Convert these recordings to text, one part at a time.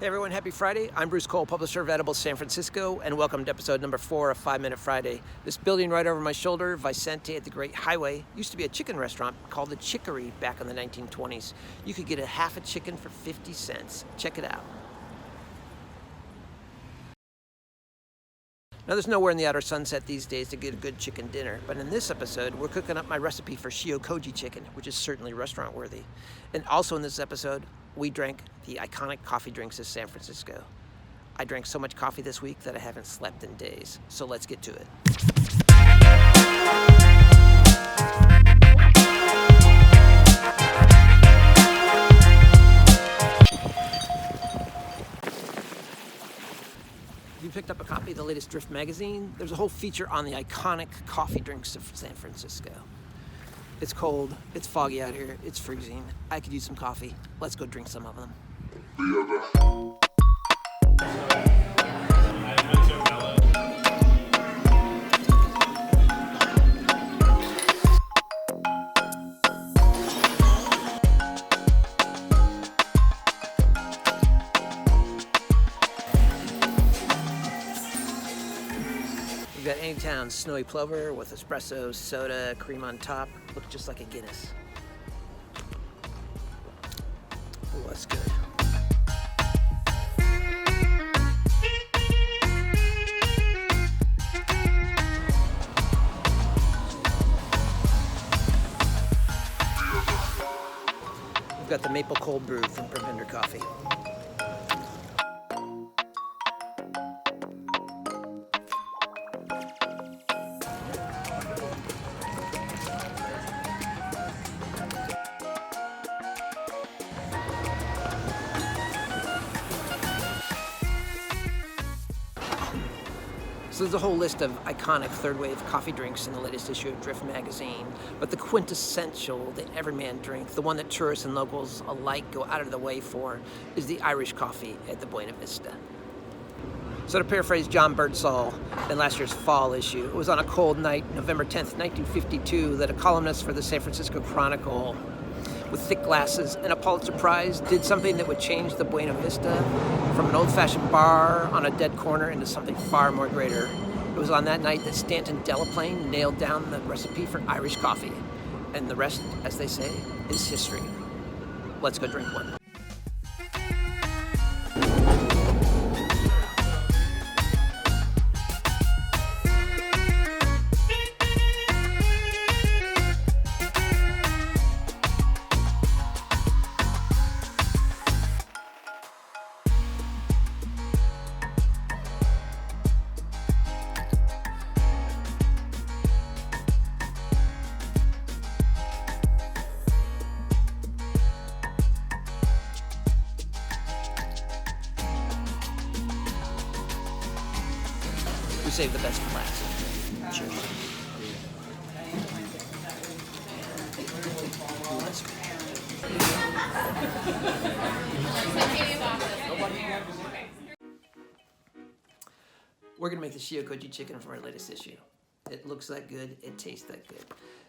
Hey everyone, happy Friday. I'm Bruce Cole, publisher of Edibles San Francisco, and welcome to episode number 4 of 5 Minute Friday. This building right over my shoulder, Vicente at the Great Highway, used to be a chicken restaurant called the Chicory back in the 1920s. You could get a half a chicken for 50 cents. Check it out. Now there's nowhere in the outer sunset these days to get a good chicken dinner, but in this episode, we're cooking up my recipe for Shio-Koji Chicken, which is certainly restaurant worthy. And also in this episode, we drank the iconic coffee drinks of San Francisco. I drank so much coffee this week that I haven't slept in days, so let's get to it. If you picked up a copy of the latest Drift magazine, there's a whole feature on the iconic coffee drinks of San Francisco. It's cold, it's foggy out here, it's freezing. I could use some coffee. Let's go drink some of them. We've got Anytown's Snowy Plover with espresso, soda, cream on top. Looks just like a Guinness. Oh, that's good. We've got the maple cold brew from Provender Coffee. So there's a whole list of iconic third wave coffee drinks in the latest issue of Drift magazine, but the quintessential, the everyman drink, the one that tourists and locals alike go out of the way for, is the Irish coffee at the Buena Vista. So to paraphrase John Birdsall in last year's fall issue, it was on a cold night, November 10th, 1952, that a columnist for the San Francisco Chronicle with thick glasses and a Pulitzer Prize did something that would change the Buena Vista from an old-fashioned bar on a dead corner into something far more greater. It was on that night that Stanton Delaplane nailed down the recipe for Irish coffee. And the rest, as they say, is history. Let's go drink one. We save the best for last. Cheers. We're gonna make the Shio-Koji Chicken from our latest issue. It looks that good, it tastes that good.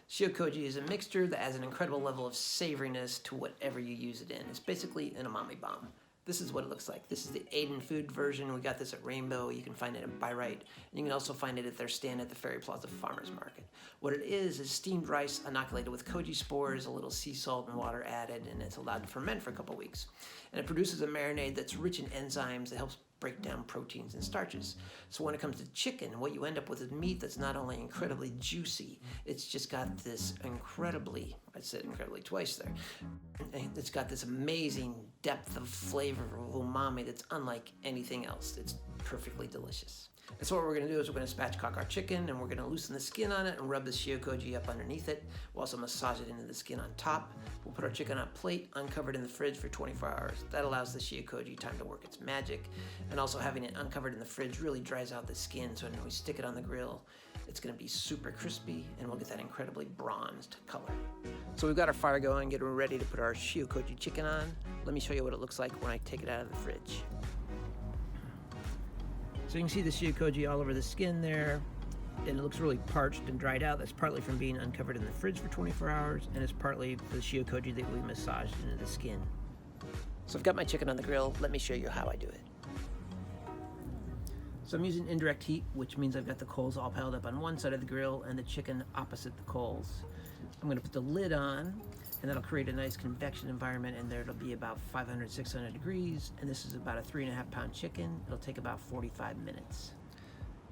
Shio-Koji is a mixture that adds an incredible level of savoriness to whatever you use it in. It's basically an umami bomb. This is what it looks like. This is the Aiden Food version. We got this at Rainbow. You can find it at Buy Right. And you can also find it at their stand at the Ferry Plaza Farmers Market. What it is steamed rice inoculated with koji spores, a little sea salt and water added, and it's allowed to ferment for a couple weeks. And it produces a marinade that's rich in enzymes that helps break down proteins and starches. So when it comes to chicken, what you end up with is meat that's not only incredibly juicy, it's just got this incredibly, I said incredibly twice there, it's got this amazing depth of flavor of umami that's unlike anything else. It's perfectly delicious. And so what we're gonna do is we're gonna spatchcock our chicken and we're gonna loosen the skin on it and rub the Shio-Koji up underneath it. We'll also massage it into the skin on top. We'll put our chicken on a plate, uncovered in the fridge for 24 hours. That allows the Shio-Koji time to work its magic. And also having it uncovered in the fridge really dries out the skin, so when we stick it on the grill, it's gonna be super crispy and we'll get that incredibly bronzed color. So we've got our fire going, getting ready to put our Shio-Koji chicken on. Let me show you what it looks like when I take it out of the fridge. So you can see the Shio-Koji all over the skin there, and it looks really parched and dried out. That's partly from being uncovered in the fridge for 24 hours, and it's partly the Shio-Koji that we massaged into the skin. So I've got my chicken on the grill. Let me show you how I do it. So I'm using indirect heat, which means I've got the coals all piled up on one side of the grill and the chicken opposite the coals. I'm going to put the lid on, and that'll create a nice convection environment, and there it'll be about 500, 600 degrees, and this is about a 3.5 pound chicken. It'll take about 45 minutes.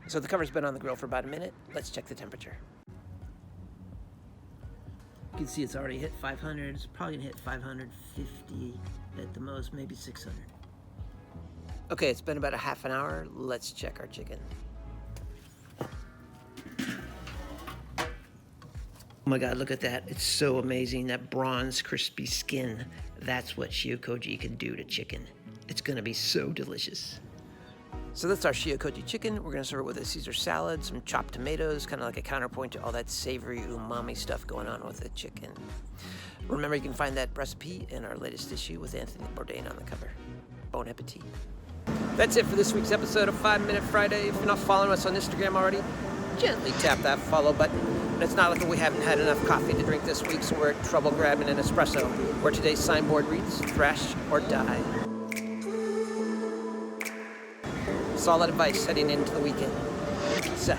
So the cover's been on the grill for about a minute. Let's check the temperature. You can see it's already hit 500. It's probably gonna hit 550 at the most, maybe 600. Okay, it's been about a half an hour. Let's check our chicken. Oh my God, look at that. It's so amazing, that bronze crispy skin. That's what Shio-Koji can do to chicken. It's gonna be so delicious. So that's our Shio-Koji chicken. We're gonna serve it with a Caesar salad, some chopped tomatoes, kind of like a counterpoint to all that savory umami stuff going on with the chicken. Remember, you can find that recipe in our latest issue with Anthony Bourdain on the cover. Bon appetit. That's it for this week's episode of 5 Minute Friday. If you're not following us on Instagram already, gently tap that follow button. And it's not like we haven't had enough coffee to drink this week, so we're in trouble grabbing an espresso, where today's signboard reads, thrash or die. Solid advice heading into the weekend. Peace out.